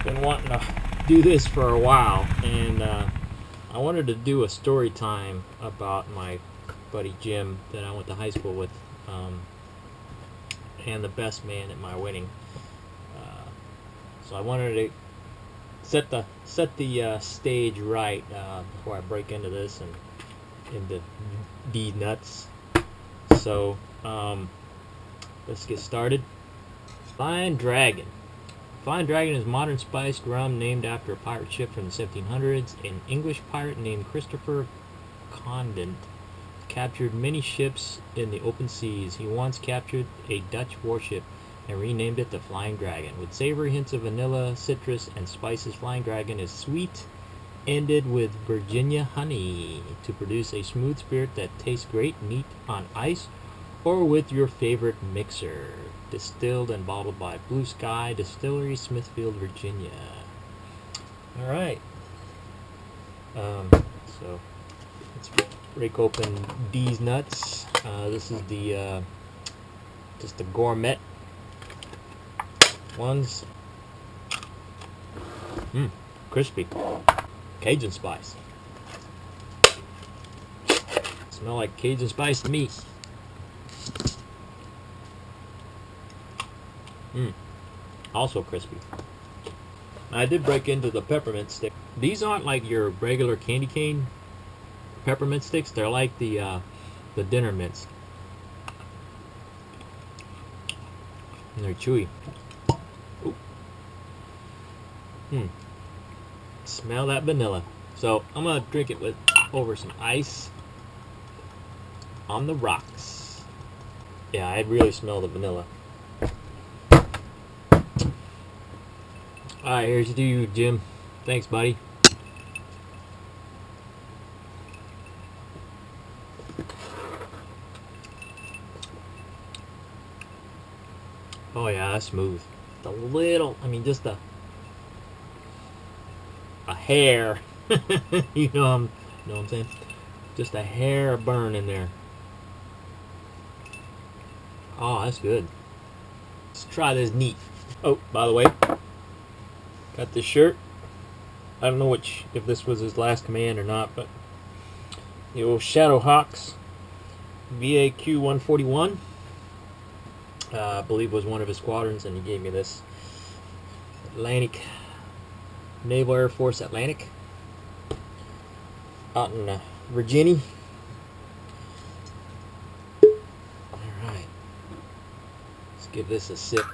been wanting to do this for a while, and I wanted to do a story time about my buddy Jim that I went to high school with, and the best man at my wedding. So I wanted to set the stage right before I break into this and into these nuts. So let's get started. Flying Dragon. Flying Dragon is modern spiced rum named after a pirate ship from the 1700s. An English pirate named Christopher Condent captured many ships in the open seas. He once captured a Dutch warship and renamed it the Flying Dragon. With savory hints of vanilla, citrus, and spices, Flying Dragon is sweet, ended with Virginia honey to produce a smooth spirit that tastes great neat on ice or with your favorite mixer. Distilled and bottled by Blue Sky Distillery, Smithfield, Virginia. All right. So let's break open these nuts. This is the just the gourmet ones. Crispy. Cajun spice. Smell like Cajun spice to me. Also crispy. I did break into the peppermint stick. These aren't like your regular candy cane peppermint sticks. They're like the dinner mints. And they're chewy. Ooh. Smell that vanilla. So I'm gonna drink it with over some ice on the rocks. Yeah, I really smell the vanilla. Alright, here's to you, Jim. Thanks, buddy. Oh yeah, that's smooth. The little, just a hair. you know what I'm saying? Just a hair of burn in there. Oh, that's good. Let's try this neat. Oh, by the way, got this shirt. I don't know if this was his last command or not, but the old Shadowhawks VAQ 141, I believe was one of his squadrons, and he gave me this Atlantic, Naval Air Force Atlantic, out in Virginia. Alright, let's give this a sip.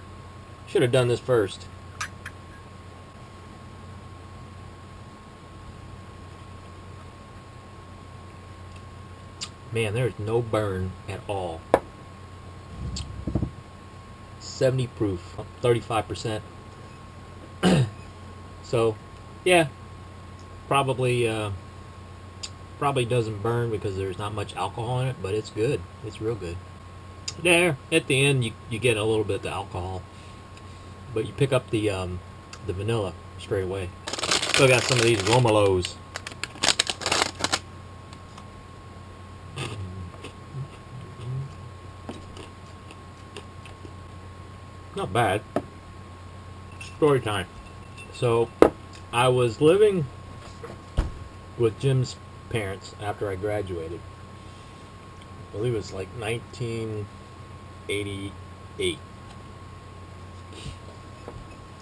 Should have done this first. Man, there's no burn at all. 70 proof, 35%. So, yeah, probably doesn't burn because there's not much alcohol in it, but it's good. It's real good. There, at the end, you get a little bit of the alcohol, but you pick up the vanilla straight away. Still got some of these Romulos. Not bad. Story time. So, I was living with Jim's parents after I graduated. I believe it was like 1988.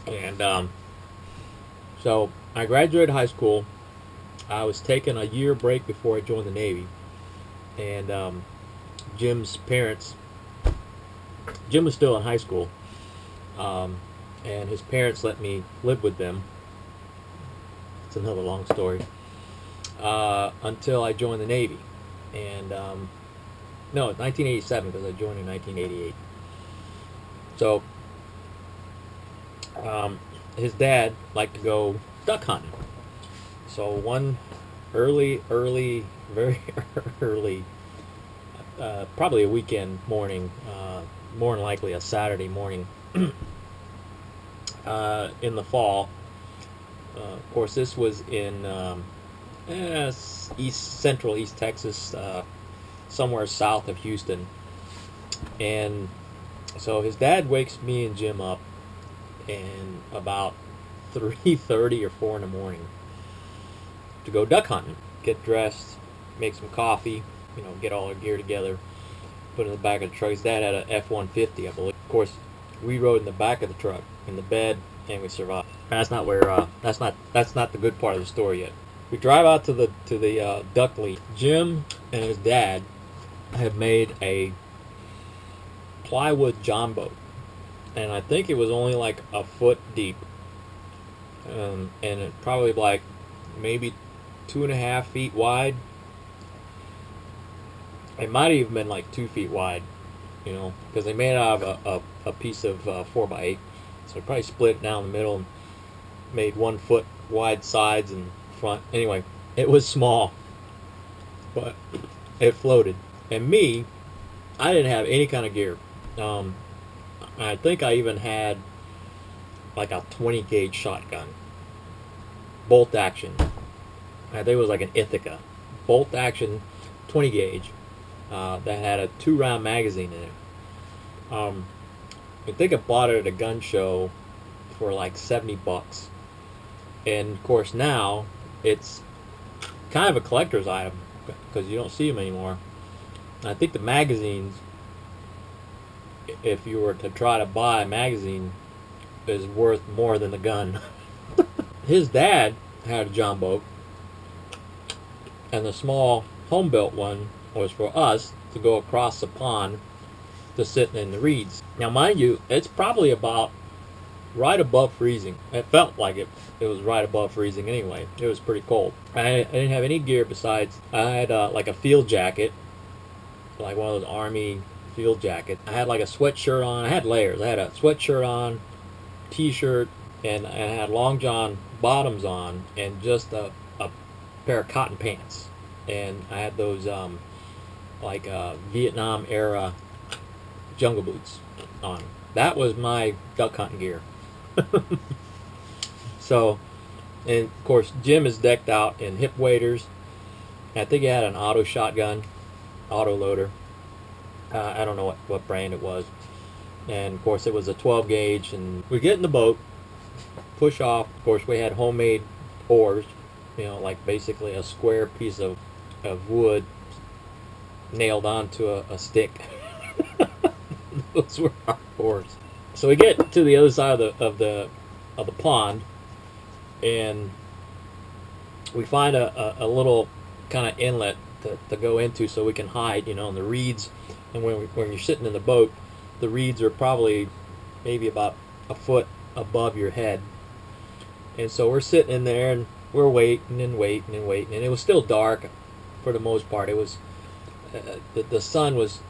And so I graduated high school. I was taking a year break before I joined the Navy. And Jim's parents, Jim was still in high school. And his parents let me live with them. It's another long story. Until I joined the Navy. And, no, 1987, because I joined in 1988. So, his dad liked to go duck hunting. So one very early, probably a weekend morning, more than likely a Saturday morning, in the fall. Of course, this was in central East Texas, somewhere south of Houston. And so his dad wakes me and Jim up, and about 3:30 or 4 in the morning to go duck hunting. Get dressed, make some coffee, get all our gear together, put it in the back of the truck. His dad had a F-150, I believe. Of course, we rode in the back of the truck in the bed, and we survived. That's not where. That's not the good part of the story yet. We drive out to the duck lead. Jim and his dad had made a plywood john boat, and I think it was only like a foot deep, and it probably like maybe 2.5 feet wide. It might have even been like 2 feet wide, because they made it out of a piece of 4x8. So I probably split it down the middle and made 1 foot wide sides and front. Anyway, it was small, but it floated. And me, I didn't have any kind of gear. I think I even had like a 20 gauge shotgun, bolt action. I think it was like an Ithaca, bolt action, 20 gauge, that had a 2-round magazine in it. I think I bought it at a gun show for like $70, and of course now it's kind of a collector's item because you don't see them anymore. And I think the magazines, if you were to try to buy a magazine, is worth more than the gun. His dad had a john boat, and the small home-built one was for us to go across the pond to sit in the reeds. Now, mind you, it's probably about right above freezing. It felt like it was right above freezing anyway. It was pretty cold. I didn't have any gear besides, I had like a field jacket, like one of those army field jackets. I had like a sweatshirt on. I had layers. I had a sweatshirt on, t-shirt, and I had long john bottoms on, and just a pair of cotton pants. And I had those like Vietnam era jungle boots on. That was my duck hunting gear. So, and of course Jim is decked out in hip waders. I think he had an auto shotgun, auto loader. I don't know what brand it was. And of course it was a 12 gauge, and we get in the boat, push off. Of course we had homemade oars, like basically a square piece of wood nailed onto a stick. Those were our oars. So we get to the other side of the pond, and we find a little kind of inlet to go into so we can hide, in the reeds. And when you're sitting in the boat, the reeds are probably maybe about a foot above your head. And so we're sitting in there, and we're waiting and waiting and waiting, and it was still dark for the most part. It was the sun was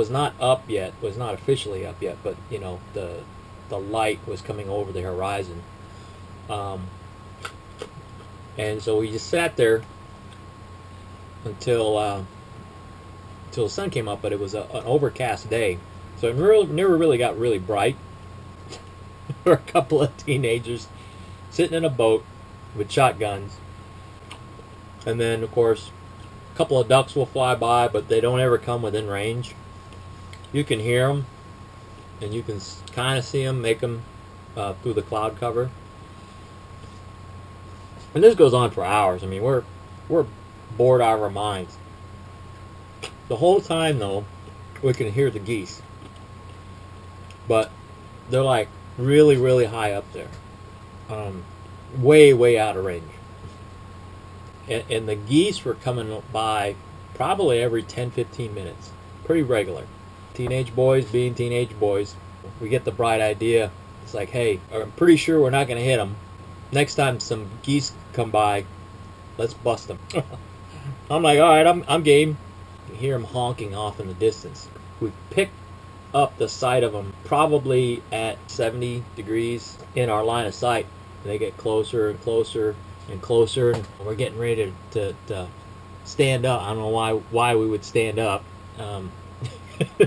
not up yet, was not officially up yet, but the light was coming over the horizon. And so we just sat there until the sun came up, but it was an overcast day, so it never really got really bright. There were a couple of teenagers sitting in a boat with shotguns, and then of course a couple of ducks will fly by, but they don't ever come within range. You can hear them, and you can kind of see them, make them through the cloud cover. And this goes on for hours. I mean, we're bored out of our minds. The whole time, though, we can hear the geese, but they're like really, really high up there, way, way out of range. And the geese were coming by probably every 10-15 minutes, pretty regular. Teenage boys being teenage boys, we get the bright idea. It's like, hey, I'm pretty sure we're not going to hit them. Next time some geese come by, let's bust them. I'm like, all right, I'm game. You hear them honking off in the distance. We pick up the sight of them probably at 70 degrees in our line of sight. And they get closer and closer and closer, and we're getting ready to stand up. I don't know why we would stand up.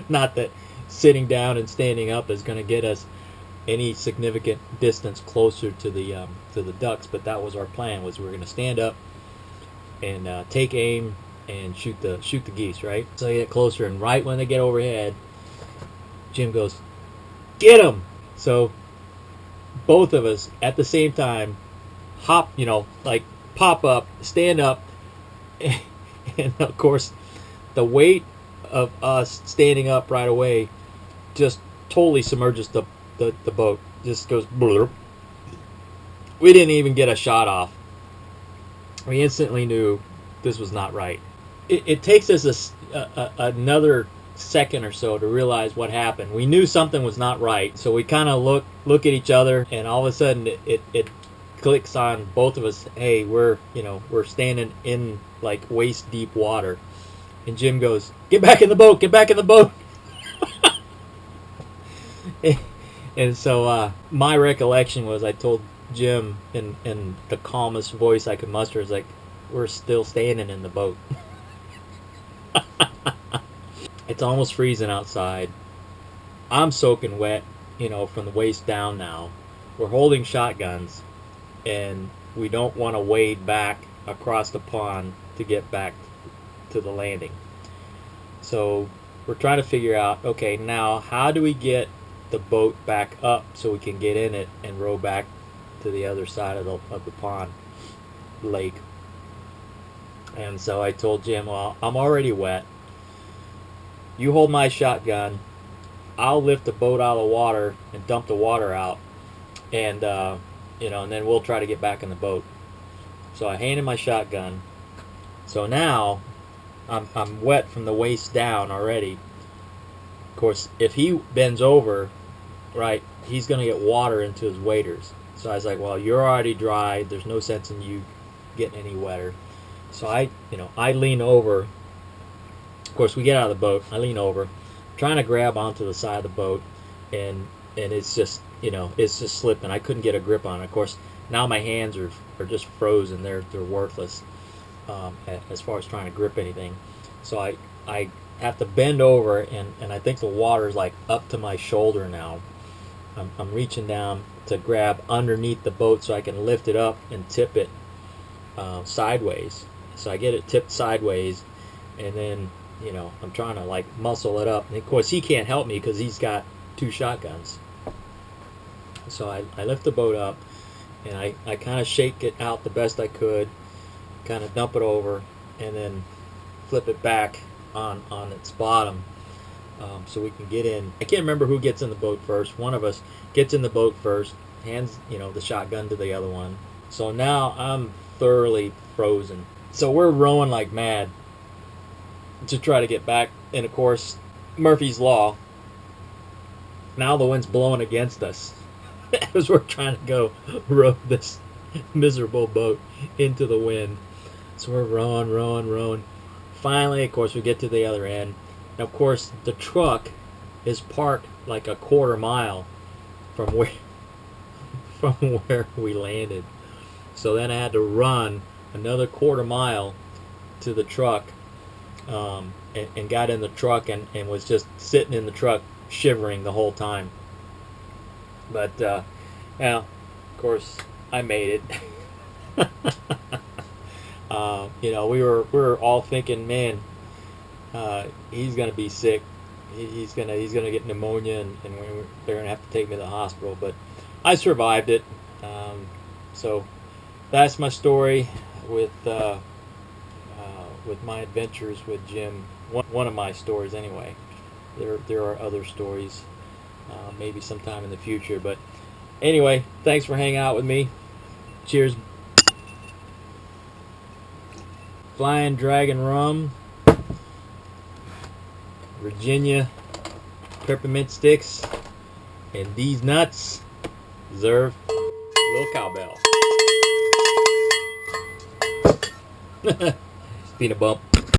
Not that sitting down and standing up is going to get us any significant distance closer to the ducks, but that was our plan. Was we were going to stand up and take aim and shoot the geese, right? So they get closer, and right when they get overhead, Jim goes, "Get them!" So both of us at the same time hop, like pop up, stand up, and of course, the weight of us standing up right away just totally submerges the boat. Just goes blurp. We didn't even get a shot off. We instantly knew this was not right. It takes us another second or so to realize what happened. We knew something was not right, so we kind of look at each other, and all of a sudden it clicks on both of us. Hey, we're standing in like waist deep water, and Jim goes, "Get back in the boat! Get back in the boat!" And so my recollection was, I told Jim in the calmest voice I could muster, is like, "We're still standing in the boat." It's almost freezing outside. I'm soaking wet, from the waist down now. We're holding shotguns, and we don't want to wade back across the pond to get back to the landing. So we're trying to figure out, okay, now how do we get the boat back up so we can get in it and row back to the other side of the pond, lake. And so I told Jim, well, I'm already wet. You hold my shotgun. I'll lift the boat out of the water and dump the water out, and and then we'll try to get back in the boat. So I handed my shotgun. So now I'm wet from the waist down already. Of course, if he bends over, right, he's going to get water into his waders. So I was like, well, you're already dry. There's no sense in you getting any wetter. So I lean over. Of course, we get out of the boat. I lean over, trying to grab onto the side of the boat, and it's just slipping. I couldn't get a grip on it. Of course, now my hands are just frozen. They're worthless as far as trying to grip anything. So I have to bend over, and I think the water's like up to my shoulder now. I'm reaching down to grab underneath the boat so I can lift it up and tip it sideways. So I get it tipped sideways, and then I'm trying to like muscle it up. And of course he can't help me because he's got 2 shotguns. So I lift the boat up, and I kind of shake it out the best I could, kind of dump it over, and then flip it back on its bottom so we can get in. I can't remember who gets in the boat first. One of us gets in the boat first, hands the shotgun to the other one. So now I'm thoroughly frozen. So we're rowing like mad to try to get back, and of course Murphy's Law. Now the wind's blowing against us as we're trying to go row this miserable boat into the wind. So we're rowing. Finally, of course, we get to the other end. And of course, the truck is parked like a quarter mile from where we landed. So then I had to run another quarter mile to the truck, and got in the truck and was just sitting in the truck shivering the whole time. But of course, I made it. We were all thinking, man, he's gonna be sick. He's gonna get pneumonia, and they're gonna have to take me to the hospital. But I survived it. So that's my story with my adventures with Jim. One of my stories, anyway. There are other stories, maybe sometime in the future. But anyway, thanks for hanging out with me. Cheers. Flying Dragon Rum, Virginia peppermint sticks, and these nuts deserve a little cowbell. Peanut bump.